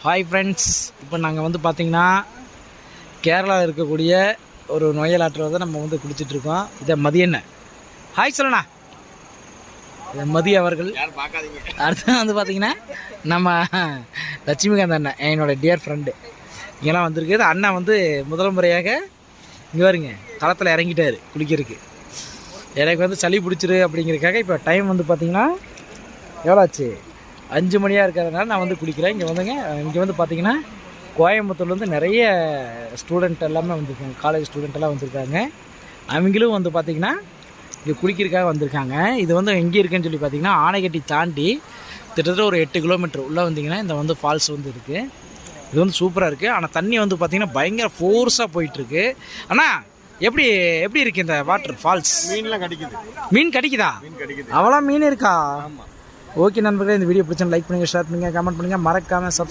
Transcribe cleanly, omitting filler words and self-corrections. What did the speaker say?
Hi friends, இப்போ நாங்கள் வந்து பார்த்திங்கன்னா கேரளாவில் இருக்கக்கூடிய ஒரு நொயல் ஆற்றில் தான் நம்ம வந்து குளிச்சிட்ருக்கோம். இதை மதியண்ண ஹாய் சொல்லண்ணா, இதை மதிய அவர்கள். அடுத்து வந்து பார்த்திங்கன்னா நம்ம லட்சுமிகாந்த் அண்ணன், என்னோட டியர் ஃப்ரெண்டு, இங்கெல்லாம் வந்திருக்கு. அண்ணன் வந்து முதல் முறையாக இங்கே வருங்க களத்தில் இறங்கிட்டார் குளிக்கிறதுக்கு. எனக்கு வந்து சளி பிடிச்சிரு அப்படிங்கிறதுக்காக இப்போ டைம் வந்து பார்த்திங்கன்னா எவ்வளோ ஆச்சு, 5 மணியாக இருக்கிறதுனால நான் வந்து குளிக்கிறேன். இங்கே வந்துங்க, இங்கே வந்து பார்த்திங்கன்னா கோயம்புத்தூர்லேருந்து நிறைய ஸ்டூடெண்ட் எல்லாமே வந்திருக்காங்க, காலேஜ் ஸ்டூடெண்ட் எல்லாம் வந்திருக்காங்க. அவங்களும் வந்து பார்த்திங்கன்னா இங்கே குளிக்கிறதுக்காக வந்திருக்காங்க. இது வந்து எங்கே இருக்குன்னு சொல்லி பார்த்திங்கன்னா ஆனைக்கட்டி தாண்டி கிட்டத்தட்ட ஒரு 8 கிலோமீட்டர் உள்ளே வந்திங்கன்னா இந்த வந்து ஃபால்ஸ் வந்து இருக்குது. இது வந்து சூப்பராக இருக்குது. ஆனால் தண்ணி வந்து பார்த்திங்கன்னா பயங்கர ஃபோர்ஸாக போயிட்டுருக்கு. ஆனால் எப்படி இருக்குது இந்த வாட்டர் ஃபால்ஸ்? மீன்லாம் கிடைக்குது. மீன் கிடைக்குதா? அவ்வளோ மீன் இருக்கா? ஓகே நண்பர்களே, இந்த வீடியோ பிடிச்சா லைக் பண்ணுங்கள், ஷேர் பண்ணுங்கள், கமெண்ட் பண்ணுங்கள், மறக்காமல் சப்ஸ்கிரைப்